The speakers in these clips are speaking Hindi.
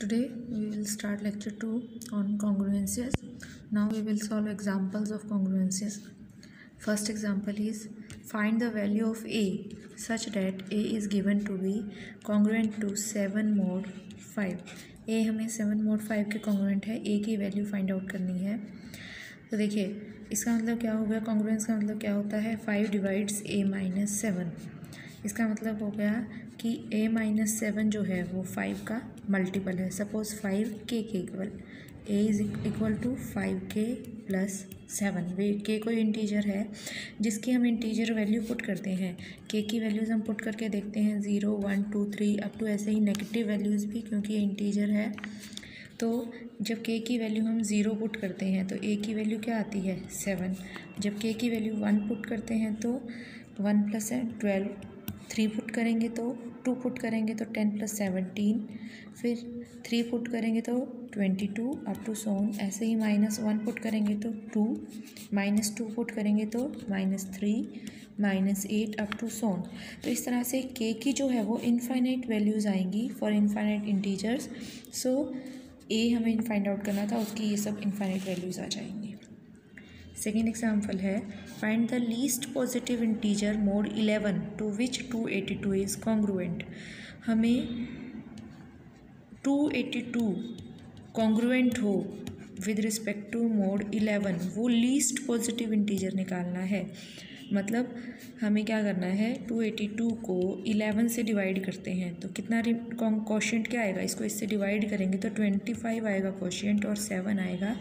Today we will start lecture 2 on congruences. Now we will solve examples of congruences. First example is find the value of a such that a is given to be congruent to 7 mod 5. a हमें 7 mod 5 के congruent है, a की वैल्यू फाइंड आउट करनी है। तो देखिए इसका मतलब क्या हो गया, कॉन्ग्रुएंस का मतलब क्या होता है 5 डिवाइड्स a माइनस 7। इसका मतलब हो गया कि a माइनस 7 जो है वो 5 का मल्टीपल है। सपोज 5k के equal a is equal to 5k plus 7। Where k कोई इंटीजर है जिसकी हम इंटीजर वैल्यू पुट करते हैं। k की वैल्यूज़ हम पुट करके देखते हैं 0 1 2 3 अप टू ऐसे ही नेगेटिव वैल्यूज़ भी, क्योंकि ये इंटीजर है। तो जब k की वैल्यू हम 0 पुट करते हैं तो a की वैल्यू क्या आती है 7। जब k की वैल्यू 1 पुट करते हैं तो 1 प्लस है 12, 3 पुट करेंगे तो 2 पुट करेंगे तो 10 प्लस 17, फिर 3 पुट करेंगे तो 22 अप टू सोन। ऐसे ही -1 पुट करेंगे तो 2, -2 पुट करेंगे तो -3, -8 अप टू सोन। तो इस तरह से k की जो है वो इनफाइनाइट वैल्यूज़ आएंगी for infinite integers. So a हमें फाइंड आउट करना था, उसकी ये सब इनफाइनाइट वैल्यूज़ आ जाएंगी। सेकेंड एग्जाम्पल है find the least positive integer mod 11 to which 282 is congruent. हमें 282 कॉन्ग्रुएंट हो विद रिस्पेक्ट टू मोड 11, वो लीस्ट पॉजिटिव इंटीजर निकालना है। मतलब हमें क्या करना है 282 को 11 से डिवाइड करते हैं तो कितना क्वोशिएंट क्या आएगा, इसको इससे डिवाइड करेंगे तो 25 आएगा क्वोशिएंट और 7 आएगा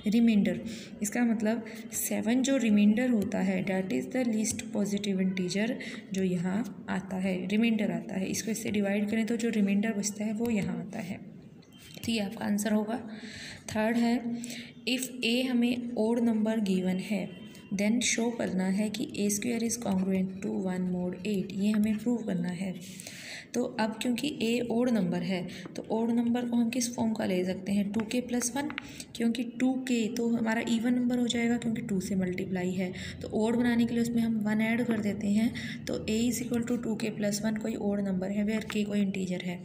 रिमाइंडर। इसका मतलब 7 जो रिमाइंडर होता है that is the least positive integer जो यहाँ आता है, रिमाइंडर आता है। इसको इससे डिवाइड करें तो जो रिमाइंडर बचता है वो यहाँ आता है। तो ये आपका आंसर होगा। थर्ड है इफ़ ए हमें ओड नंबर गिवन है देन शो करना है कि a square is congruent to 1 mod 8। ये हमें प्रूव करना है। तो अब क्योंकि a ओड नंबर है तो ओड नंबर को हम किस फॉर्म का ले सकते हैं 2k प्लस 1, क्योंकि 2k तो हमारा इवन नंबर हो जाएगा क्योंकि 2 से मल्टीप्लाई है। तो ओड बनाने के लिए उसमें हम 1 ऐड कर देते हैं। तो a is equal to 2k plus 1 कोई ओड नंबर है वेयर k कोई इंटीजर है।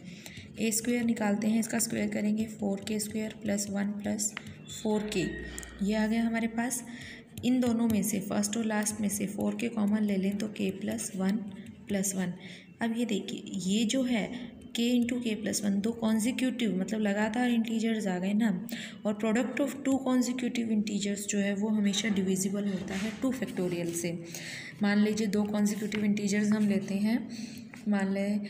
a स्क्वायर निकालते हैं, इसका स्क्वायर करेंगे 4k square plus 1 plus 4k। ये आ गया हमारे पास। इन दोनों में से फर्स्ट और लास्ट में से 4k कॉमन ले लें तो k प्लस 1 प्लस 1। अब ये देखिए ये जो है k इंटू के प्लस 1 दो कॉन्जिक्यूटिव मतलब लगातार इंटीजर्स आ गए ना, और प्रोडक्ट ऑफ 2 कॉन्जिक्यूटिव इंटीजर्स जो है वो हमेशा डिविजिबल होता है 2 फैक्टोरियल से। मान लीजिए 2 कॉन्जिक्यूटिव इंटीजर्स हम लेते हैं, मान लें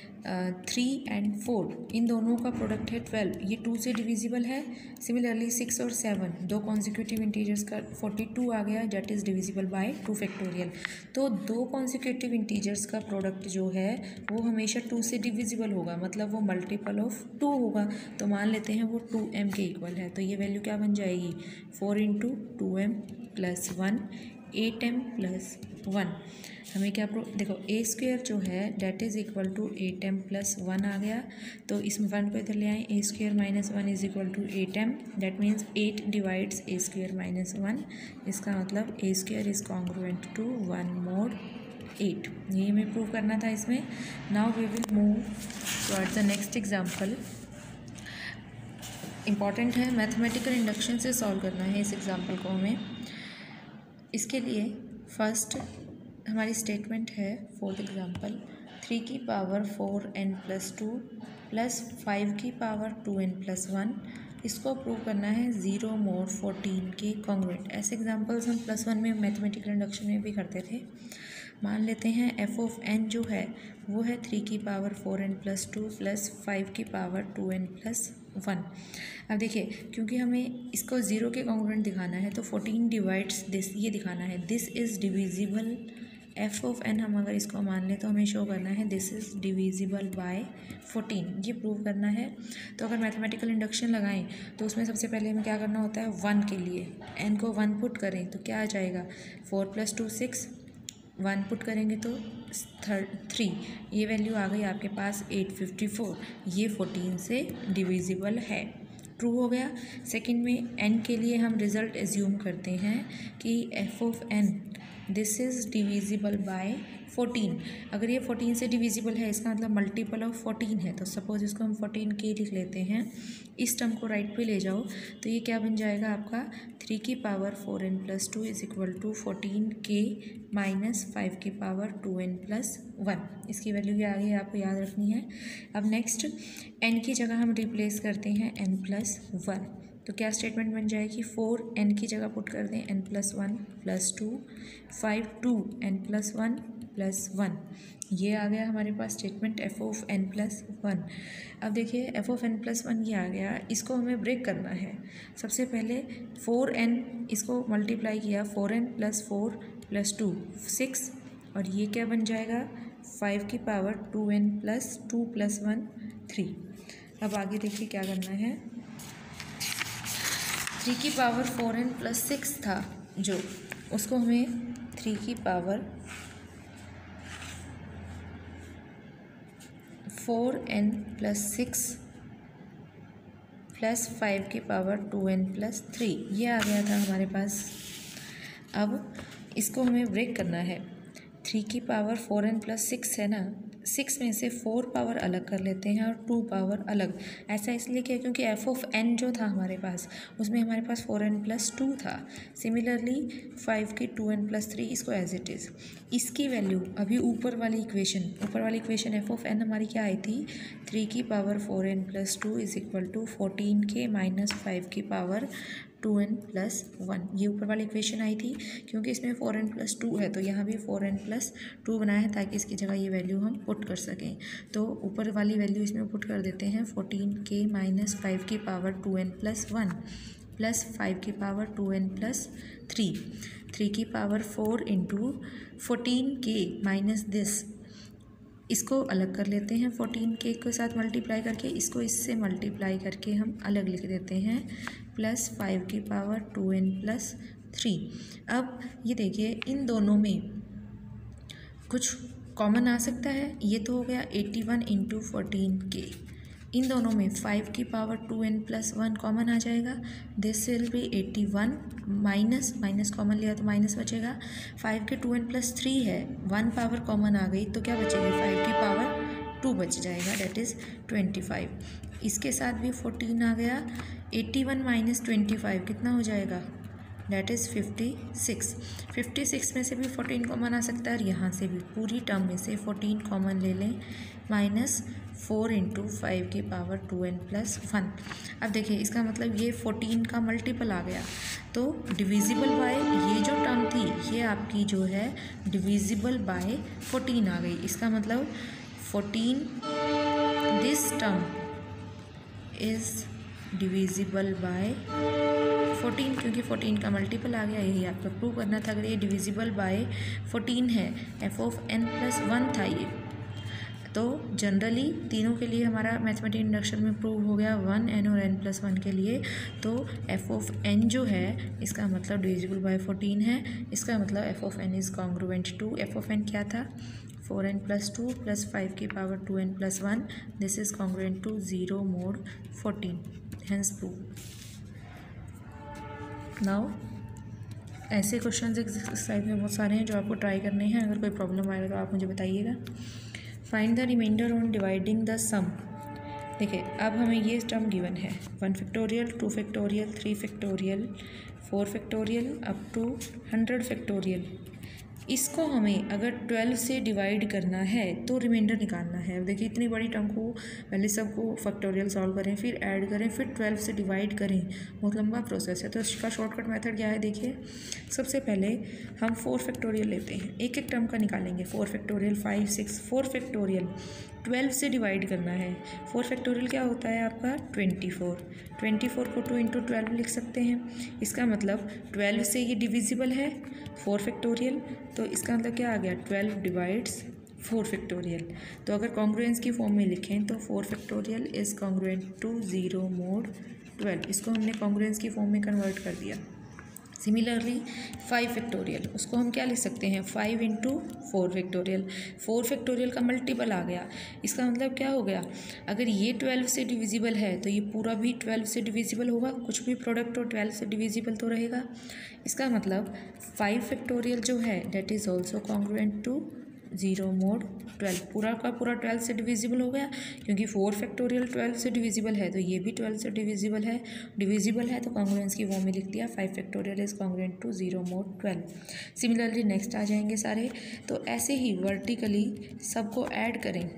3 and 4, इन दोनों का प्रोडक्ट है 12, ये 2 से डिविजिबल है। सिमिलरली 6 और 7 दो कॉन्जिक्यूटिव इंटीजर्स का 42 आ गया that is divisible by 2 factorial. तो दो कॉन्जिक्यूटिव इंटीजर्स का प्रोडक्ट जो है वो हमेशा 2 से डिविजिबल होगा, मतलब वो मल्टीपल ऑफ 2 होगा। तो मान लेते हैं वो 2m के इक्वल है। तो ये वैल्यू क्या बन जाएगी 4 into 2m plus 1 8m plus 1। हमें क्या देखो a स्क्वायर जो है that is equal to 8m plus 1 आ गया। तो इसमें 1 को इधर ले आए, a square minus 1 is equal to 8m, that means 8 divides a square minus 1। इसका मतलब a square is congruent to 1 mod 8। ये हमें प्रूव करना था इसमें। Now we will move towards the next example. Important है, मैथमेटिकल इंडक्शन से सॉल्व करना है इस एग्जाम्पल को हमें। इसके लिए फर्स्ट हमारी स्टेटमेंट है फोर्थ एग्जाम्पल 3 की पावर 4n प्लस 2 प्लस 5 की पावर 2n प्लस 1। इसको प्रूव करना है 0 mod 14 के कॉन्ग्रुएंट। ऐसे एग्जाम्पल्स हम +1 में मैथमेटिकल इंडक्शन में भी करते थे। मान लेते हैं f ऑफ n जो है वो है 3 की पावर 4n प्लस 2 प्लस 5 की पावर 2n प्लस 1। अब देखिए क्योंकि हमें इसको 0 के कॉन्ग्रुएंट दिखाना है तो 14 डिवाइड्स दिस, ये दिखाना है this is divisible. f of n हम अगर इसको मान लें तो हमें शो करना है दिस इज़ डिविजिबल बाय 14, ये प्रूव करना है। तो अगर मैथमेटिकल इंडक्शन लगाएं तो उसमें सबसे पहले हमें क्या करना होता है 1 के लिए n को 1 पुट करें तो क्या आ जाएगा 4 प्लस 2 6, 1 पुट करेंगे तो 3, ये वैल्यू आ गई आपके पास 854। ये 14 से डिविजिबल है, ट्रू हो गया। सेकंड में n के लिए हम रिज़ल्ट एज्यूम करते हैं कि f of n this is divisible by 14। अगर ये 14 से डिविजिबल है इसका मतलब मल्टीपल ऑफ 14 है। तो सपोज इसको हम 14k लिख लेते हैं, इस टर्म को राइट पे ले जाओ तो ये क्या बन जाएगा आपका 3 की power 4n plus 2 is equal to 14k minus 5 की पावर 2n प्लस 1। इसकी वैल्यू ये आगे आपको याद रखनी है। अब नेक्स्ट n की जगह हम रिप्लेस करते हैं n प्लस 1। तो क्या स्टेटमेंट बन जाएगी, 4n की जगह पुट कर दें n plus 1 plus 2, 5 2n plus 1 plus 1। ये आ गया हमारे पास statement f of n plus 1। अब देखिए f ऑफ n प्लस 1 ये आ गया, इसको हमें ब्रेक करना है। सबसे पहले 4n इसको मल्टीप्लाई किया, 4n प्लस 4 प्लस 2 6, और ये क्या बन जाएगा 5 की पावर 2n प्लस 2 प्लस 1 3। अब आगे देखिए क्या करना है, 3 की पावर 4n प्लस 6 था जो, उसको हमें 3 की पावर 4n प्लस 6 प्लस 5 की पावर 2n प्लस 3 ये आ गया था हमारे पास। अब इसको हमें ब्रेक करना है। 3 की पावर 4n प्लस 6 है ना, 6 में से 4 पावर अलग कर लेते हैं और 2 पावर अलग। ऐसा इसलिए किया क्योंकि f ऑफ n जो था हमारे पास उसमें हमारे पास 4n प्लस 2 था। सिमिलरली 5 की 2n प्लस 3 इसको एज इट इज़। इसकी वैल्यू अभी ऊपर वाली इक्वेशन f ऑफ n हमारी क्या आई थी, 3 की power 4n plus 2 is equal to 14k minus 5 की पावर 2n प्लस 1। ये ऊपर वाली इक्वेशन आई थी क्योंकि इसमें 4n प्लस 2 है, तो यहाँ भी 4n प्लस 2 बनाया है ताकि इसकी जगह ये वैल्यू हम पुट कर सकें। तो ऊपर वाली वैल्यू इसमें पुट कर देते हैं, 14k माइनस 5 की पावर 2n प्लस 1 प्लस 5 की पावर 2n प्लस 3, 3 की power 4 into 14k minus this, इसको अलग कर लेते हैं 14k के साथ मल्टीप्लाई करके, इसको इससे मल्टीप्लाई करके हम अलग लिख देते हैं, प्लस 5 की पावर 2n प्लस 3। अब ये देखिए इन दोनों में कुछ कॉमन आ सकता है, ये तो हो गया 81 इंटू 14k। इन दोनों में 5 की पावर 2n प्लस 1 कॉमन आ जाएगा, this will be 81 minus common लिया तो माइनस बचेगा। 5 के 2n प्लस 3 है, 1 पावर कॉमन आ गई तो क्या बचेगी, 5 की पावर 2 बच जाएगा, डेट इज़ 25। इसके साथ भी 14 आ गया, 81 माइनस 25 कितना हो जाएगा, डेट इज़ 56। 56 में से भी 14 कॉमन आ सकता है और यहाँ से भी पूरी टर्म में से 14 कॉमन ले लें, माइनस 4 इंटू 5 की पावर 2n प्लस 1। अब देखिए इसका मतलब ये 14 का मल्टीपल आ गया, तो डिविजिबल बाय ये जो टर्म थी ये आपकी जो है डिविजिबल बाय 14 आ गई। इसका मतलब 14 this term is divisible by 14, क्योंकि 14 का मल्टीपल आ गया, यही आपको प्रूव करना था। अगर ये डिविजिबल बाय 14 है, f ऑफ n प्लस 1 था ये, तो जनरली तीनों के लिए हमारा मैथमेटिक इंडक्शन में प्रूव हो गया 1 n और n प्लस 1 के लिए। तो f ऑफ n जो है इसका मतलब डिविजिबल बाय 14 है, इसका मतलब f of n is congruent to, f of n क्या था 4n प्लस 2 प्लस 5 की power 2n plus 1, this is congruent to 0 mod 14, hence prove. Now ऐसे क्वेश्चंस एक्सरसाइज में बहुत सारे हैं जो आपको ट्राई करने हैं। अगर कोई प्रॉब्लम आएगा तो आप मुझे बताइएगा। Find the reminder on dividing the sum. देखिए अब हमें ये टर्म गिवन है 1 factorial, 2 factorial, 3 factorial, 4 factorial up to 100 factorial. इसको हमें अगर 12 से डिवाइड करना है तो रिमाइंडर निकालना है। अब देखिए इतनी बड़ी टर्म को पहले सबको फैक्टोरियल सॉल्व करें, फिर ऐड करें, फिर 12 से डिवाइड करें, बहुत लंबा प्रोसेस है। तो इसका शॉर्टकट मेथड क्या है, देखिए सबसे पहले हम 4 फैक्टोरियल लेते हैं, एक एक टर्म का निकालेंगे। 4 फैक्टोरियल 5 6, 4 फैक्टोरियल 12 से डिवाइड करना है। 4 फैक्टोरियल क्या होता है आपका 24 को 2 इंटू 12 लिख सकते हैं। इसका मतलब 12 से ये डिविजिबल है 4 फैक्टोरियल, तो इसका मतलब क्या आ गया 12 डिवाइड्स 4 फैक्टोरियल। तो अगर कॉन्ग्रुएंस की फॉर्म में लिखें तो 4 factorial is congruent to 0 mod 12। इसको हमने कॉन्ग्रुएंस की फॉर्म में कन्वर्ट कर दिया। सिमिलरली 5 फैक्टोरियल, उसको हम क्या लिख सकते हैं 5 इंटू 4 फैक्टोरियल। 4 फैक्टोरियल का मल्टीपल आ गया, इसका मतलब क्या हो गया, अगर ये 12 से डिविजिबल है तो ये पूरा भी 12 से डिविजिबल होगा, कुछ भी प्रोडक्ट हो 12 से डिविजिबल तो रहेगा। इसका मतलब 5 फैक्टोरियल जो है that is also congruent to 0 mod 12, पूरा का पूरा 12 से डिविजिबल हो गया, क्योंकि 4 फैक्टोरियल 12 से डिविजिबल है तो ये भी 12 से डिविजिबल है तो कॉन्ग्रुएंस की वो में लिख दिया 5 factorial is congruent to 0 mod 12। Similarly next आ जाएंगे सारे, तो ऐसे ही वर्टिकली सबको ऐड करें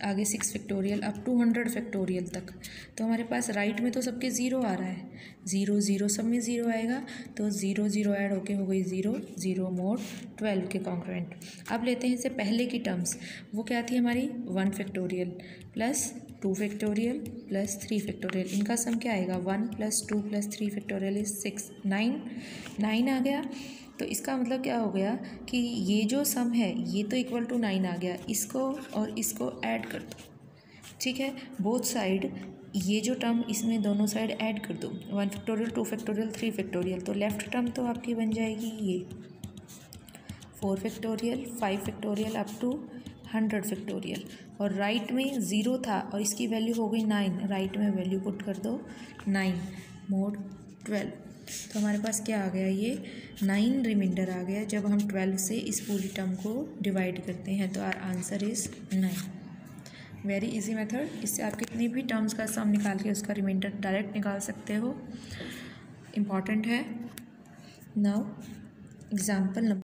आगे 6 फैक्टोरियल अप टू 100 फैक्टोरियल तक, तो हमारे पास राइट में तो सबके 0 आ रहा है, 0 0 सब में 0 आएगा, तो 0 0 ऐड होके हो गई 0 0 mod 12 के कॉन्ग्रुएंट। अब लेते हैं इससे पहले की टर्म्स, वो क्या थी हमारी 1 factorial plus 2 factorial plus 3 factorial, इनका सम क्या आएगा 1 प्लस 2 प्लस 3 फैक्टोरियल इज 6, 9 आ गया। तो इसका मतलब क्या हो गया कि ये जो सम है ये तो इक्वल टू 9 आ गया, इसको और इसको ऐड कर दो, ठीक है, बोथ साइड ये जो टर्म इसमें दोनों साइड ऐड कर दो, 1 फैक्टोरियल 2 फैक्टोरियल 3 फैक्टोरियल, तो लेफ्ट टर्म तो आपकी बन जाएगी ये 4 factorial 5 factorial up to 100 factorial, और राइट में 0 था और इसकी वैल्यू हो गई 9, राइट में वैल्यू पुट कर दो 9 mod 12, तो हमारे पास क्या आ गया, ये 9 रिमाइंडर आ गया जब हम 12 से इस पूरी टर्म को डिवाइड करते हैं, तो our answer is 9। Very easy method, इससे आप कितनी भी टर्म्स का सम निकाल के उसका रिमाइंडर डायरेक्ट निकाल सकते हो, इम्पॉर्टेंट है। Now example number